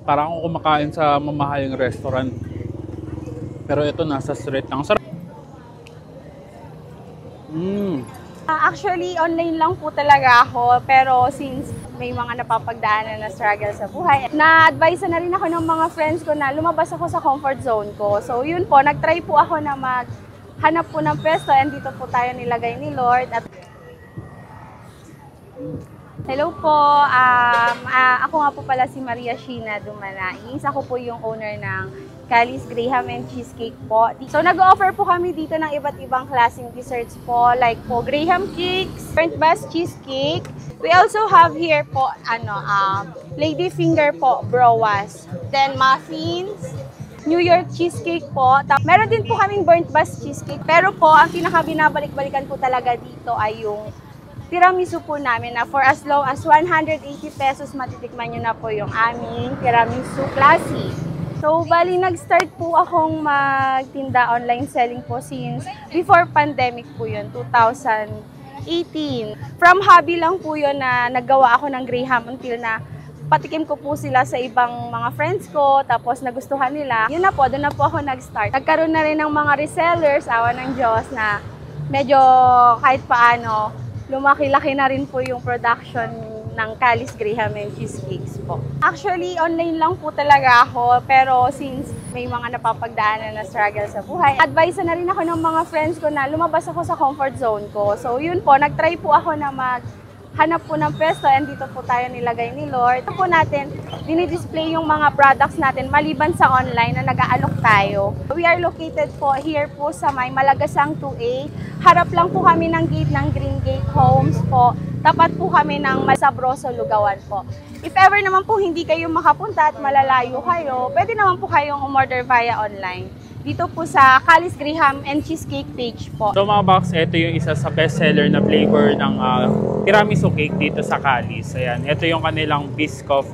Parang ako kumakain sa mamahaling restaurant. Pero ito nasa street lang. Sarap. Actually, online lang po talaga ako. Pero since may mga napapagdaanan na struggle sa buhay, na-advise na rin ako ng mga friends ko na lumabas ako sa comfort zone ko. So yun po, nag-try po ako na maghanap po ng pwesto and dito po tayo nilagay ni Lord. At hello po, ako nga po pala si Maria Sheena Dumanais. Ako po yung owner ng Cali's Graham and Cheesecake po. So nag-offer po kami dito ng iba't ibang klaseng desserts po, like po Graham cakes, burnt bus cheesecake. We also have here po lady finger po, browas, then muffins, New York cheesecake po. Meron din po kaming burnt bus cheesecake, pero po ang pinaka-binabalik-balikan po talaga dito ay yung tiramisu po namin na for as low as 180 pesos matitikman nyo na po yung aming tiramisu classic. So, bali nag-start po akong magtinda online selling po since before pandemic po yun, 2018. From hobby lang po yun na naggawa ako ng Graham until na patikim ko po sila sa ibang mga friends ko, tapos nagustuhan nila. Yun na po, doon na po ako nag-start. Nagkaroon na rin ng mga resellers, awa ng Diyos, na medyo kahit paano, lumaki-laki na rin po yung production ng Cali's Graham and Cheesecakes po. Actually, online lang po talaga ako, pero since may mga napapagdaanan na struggle sa buhay, advise na rin ako ng mga friends ko na lumabas ako sa comfort zone ko. So yun po, nag-try po ako na maghanap po ng pwesto and dito po tayo nilagay ni Lord. Ito po natin, dinidisplay yung mga products natin maliban sa online na nag-aalok tayo. We are located po here po sa may Malagasang 2A. Harap lang po kami ng gate ng Green Gate Homes po. Tapat po kami ng Sabroso, Lugawan po. If ever naman po hindi kayo makapunta at malalayo kayo, pwede naman po kayong umorder via online. Dito po sa Cali's Graham and Cheesecake page po. So mga box, ito yung isa sa bestseller na flavor ng tiramisu cake dito sa Cali's. Ayan, ito yung kanilang biscoff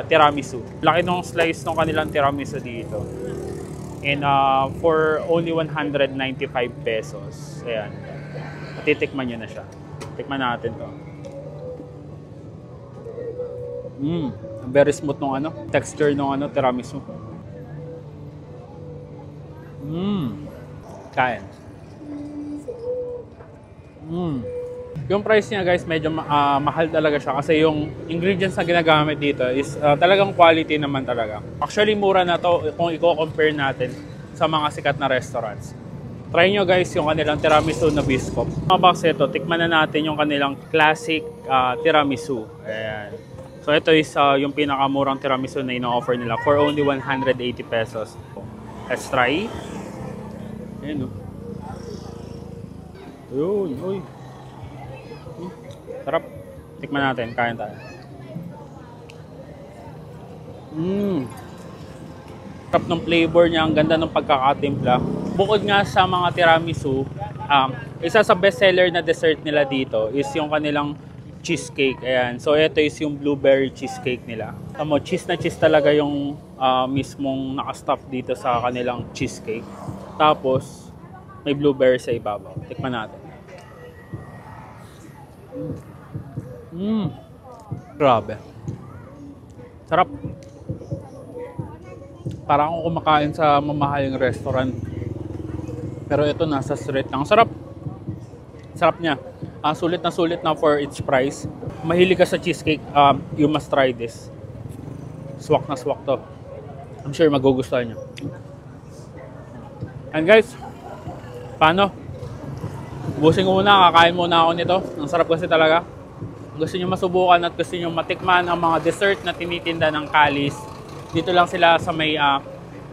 tiramisu. Laki nung slice ng kanilang tiramisu dito. And for only 195 pesos. Ayan. Titikman nyo na siya. Tikman natin to. Very smooth nung texture nung tiramisu. Kain. Yung price niya guys, medyo mahal talaga siya kasi yung ingredients na ginagamit dito is talagang quality naman talaga. Actually, mura na to kung i-compare natin sa mga sikat na restaurants. Try nyo guys yung kanilang tiramisu na biscoff. Mga box, ito, tikman na natin yung kanilang classic tiramisu. Ayan. So ito is yung pinakamurang tiramisu na ino-offer nila for only 180 pesos. Let's try. Ayan o. Ayun, uy. Sarap. Tikman natin, kain tayo. Sarap ng flavor niya, ang ganda ng pagkakatimpla. Bukod nga sa mga tiramisu, isa sa bestseller na dessert nila dito is yung kanilang cheesecake. Ayan. So ito is yung blueberry cheesecake nila. Tamo, cheese na cheese talaga yung mismong naka-stuff dito sa kanilang cheesecake. Tapos may blueberry sa ibabaw. Tikman natin. Grabe. Sarap. Parang ako kumakain sa mamahaling restaurant. Pero ito nasa street lang. Sarap. Sarap niya. Sulit na for its price. Mahilig ka sa cheesecake, you must try this. Swak na swak to. I'm sure magugustuhan niyo. And guys, paano? Ubusin ko muna, kakain muna ako nito. Ang sarap kasi talaga. Gusto niyo masubukan at gusto niyo matikman ang mga dessert na tinitinda ng Cali's. Dito lang sila sa may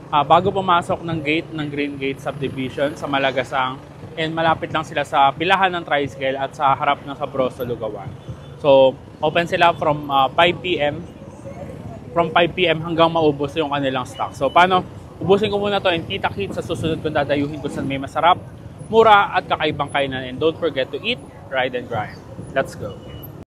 bago pumasok ng gate ng Green Gate Subdivision sa Malagasang. And malapit lang sila sa pilahan ng tricycle at sa harap ng Sabroso, Lugawan. So, open sila from 5 p.m. From 5 p.m. hanggang maubos yung kanilang stock. So, paano? Ubusin ko muna to and kita-kit sa susunod kung dadayuhin ko saan may masarap, mura at kakaibang kainan. And don't forget to eat, ride, and grind. Let's go!